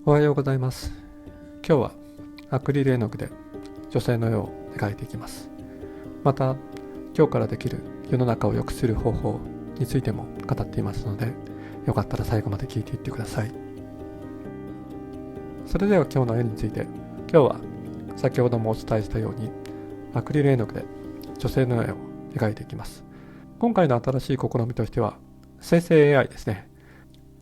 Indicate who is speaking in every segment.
Speaker 1: おはようございます。今日はアクリル絵の具で女性の絵を描いていきます。また今日からできる世の中を良くする方法についても語っていますので、よかったら最後まで聞いていってください。それでは今日の絵について、今日は先ほどもお伝えしたようにアクリル絵の具で女性の絵を描いていきます。今回の新しい試みとしては生成 AI ですね。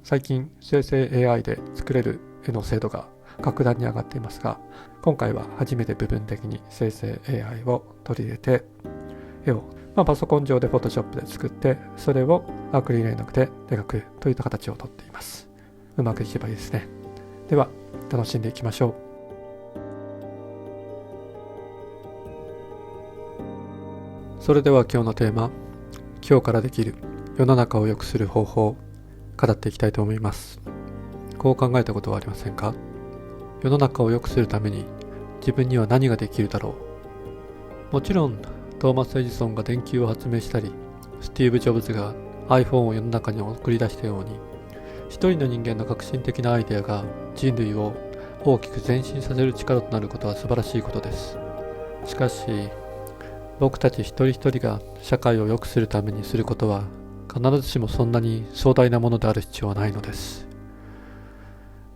Speaker 1: 最近生成 AI で作れる絵の精度が格段に上がっていますが、今回は初めて部分的に生成 AI を取り入れて絵を、パソコン上で Photoshop で作って、それをアクリル絵の具で描くといった形をとっています。うまくいけばいいですね。では楽しんでいきましょう。それでは今日のテーマ、今日からできる世の中を良くする方法を語っていきたいと思います。こう考えたことはありませんか？世の中を良くするために自分には何ができるだろう。もちろんトーマス・エジソンが電球を発明したり、スティーブ・ジョブズが iPhone を世の中に送り出したように、一人の人間の革新的なアイデアが人類を大きく前進させる力となることは素晴らしいことです。しかし僕たち一人一人が社会を良くするためにすることは必ずしもそんなに壮大なものである必要はないのです。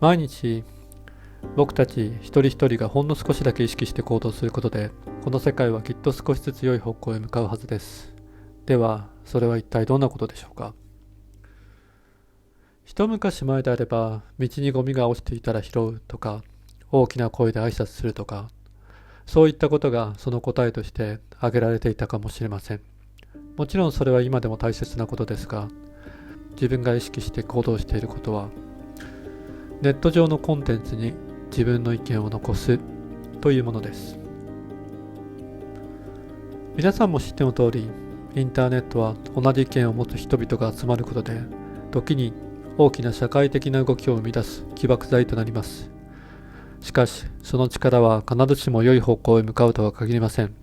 Speaker 1: 毎日僕たち一人一人がほんの少しだけ意識して行動することで、この世界はきっと少しずつ良い方向へ向かうはずです。ではそれは一体どんなことでしょうか？一昔前であれば、道にゴミが落ちていたら拾うとか、大きな声で挨拶するとか、そういったことがその答えとして挙げられていたかもしれません。もちろんそれは今でも大切なことですが、自分が意識して行動していることは、ネット上のコンテンツに自分の意見を残すというものです。皆さんも知っての通り、インターネットは同じ意見を持つ人々が集まることで、時に大きな社会的な動きを生み出す起爆剤となります。しかし、その力は必ずしも良い方向へ向かうとは限りません。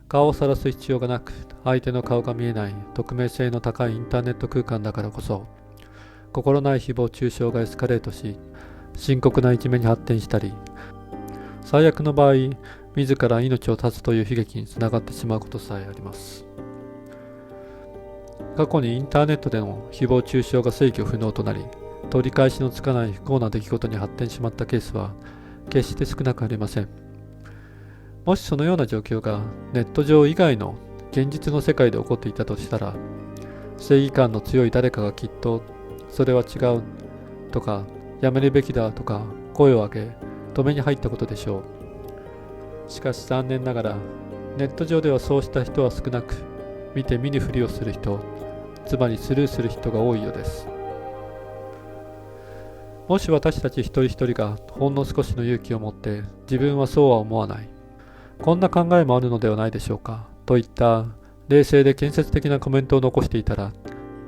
Speaker 1: 顔を晒す必要がなく、相手の顔が見えない匿名性の高いインターネット空間だからこそ、心ない誹謗中傷がエスカレートし、深刻ないじめに発展したり、最悪の場合、自ら命を絶つという悲劇につながってしまうことさえあります。過去にインターネットでの誹謗中傷が制御不能となり、取り返しのつかない不幸な出来事に発展しまったケースは決して少なくありません。もしそのような状況がネット上以外の現実の世界で起こっていたとしたら、正義感の強い誰かがきっとそれは違うとか、やめるべきだとか声を上げ止めに入ったことでしょう。しかし残念ながらネット上ではそうした人は少なく、見て見ぬふりをする人、つまりスルーする人が多いようです。もし私たち一人一人がほんの少しの勇気を持って、自分はそうは思わない、こんな考えもあるのではないでしょうかといった冷静で建設的なコメントを残していたら、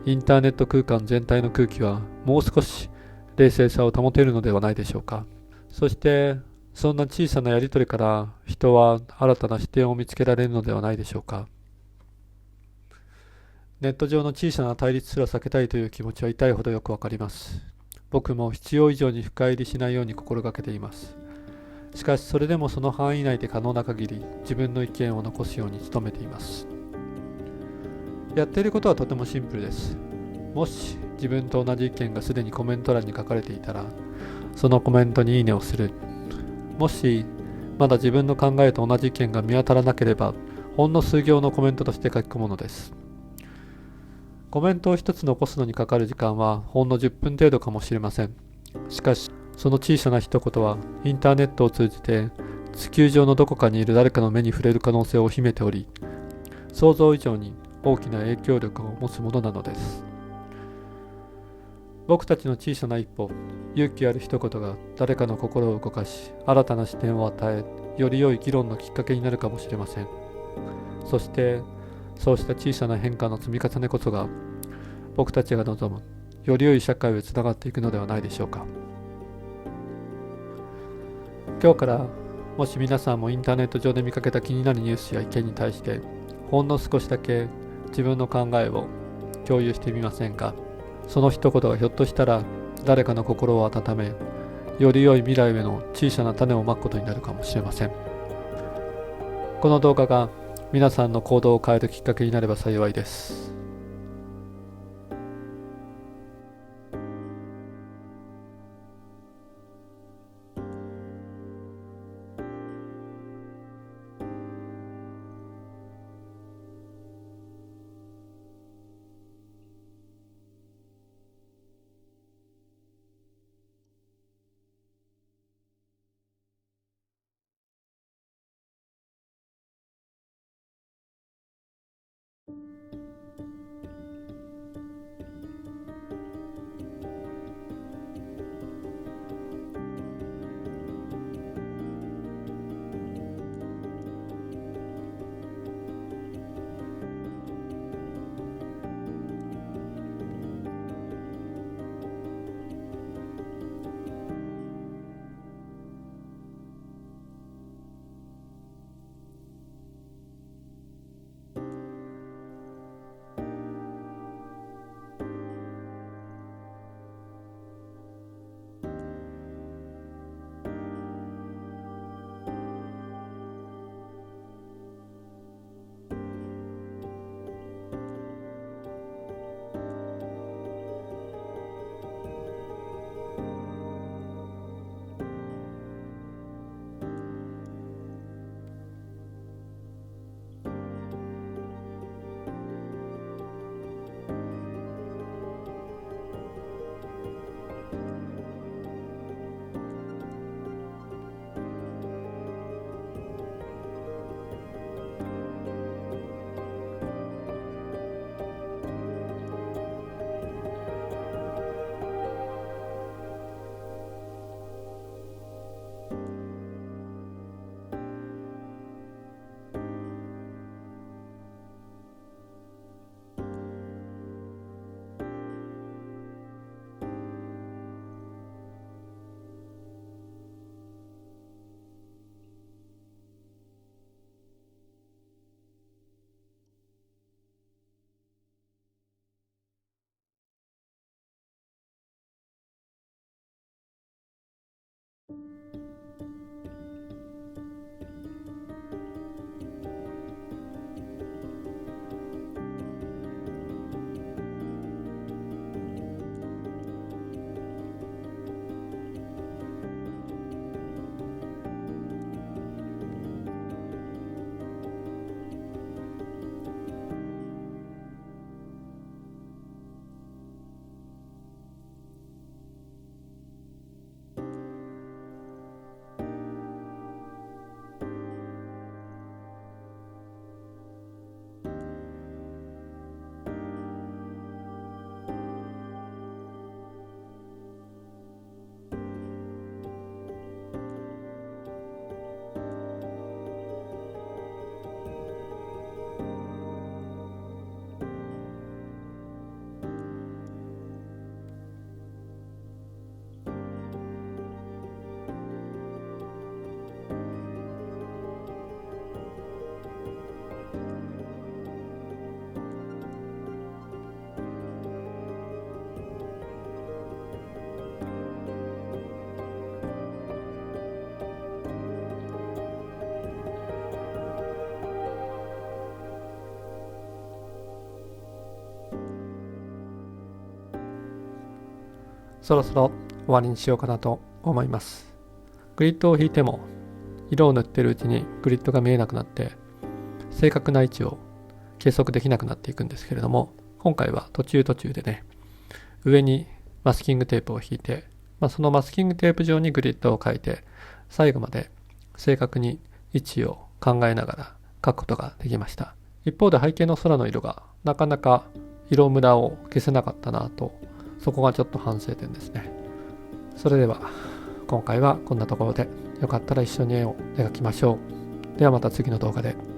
Speaker 1: インターネット空間全体の空気はもう少し冷静さを保てるのではないでしょうか。そしてそんな小さなやりとりから人は新たな視点を見つけられるのではないでしょうか。ネット上の小さな対立すら避けたいという気持ちは痛いほどよくわかります。僕も必要以上に深入りしないように心がけています。しかしそれでもその範囲内で可能な限り自分の意見を残すように努めています。やっていることはとてもシンプルです。もし自分と同じ意見がすでにコメント欄に書かれていたら、そのコメントにいいねをする。もしまだ自分の考えと同じ意見が見当たらなければ、ほんの数行のコメントとして書き込むのです。コメントを一つ残すのにかかる時間はほんの10分程度かもしれません。しかしその小さな一言はインターネットを通じて地球上のどこかにいる誰かの目に触れる可能性を秘めており、想像以上に大きな影響力を持つものなのです。僕たちの小さな一歩、勇気ある一言が誰かの心を動かし、新たな視点を与え、より良い議論のきっかけになるかもしれません。そしてそうした小さな変化の積み重ねこそが、僕たちが望むより良い社会へつながっていくのではないでしょうか。今日からもし皆さんもインターネット上で見かけた気になるニュースや意見に対して、ほんの少しだけ自分の考えを共有してみませんか。その一言がひょっとしたら誰かの心を温め、より良い未来への小さな種をまくことになるかもしれません。この動画が皆さんの行動を変えるきっかけになれば幸いです。そろそろ終わりにしようかなと思います。グリッドを引いても色を塗っているうちにグリッドが見えなくなって正確な位置を計測できなくなっていくんですけれども、今回は途中でね、上にマスキングテープを引いて、そのマスキングテープ上にグリッドを書いて最後まで正確に位置を考えながら書くことができました。一方で背景の空の色がなかなか色ムラを消せなかったなと、そこがちょっと反省点ですね。それでは今回はこんなところで、よかったら一緒に絵を描きましょう。ではまた次の動画で。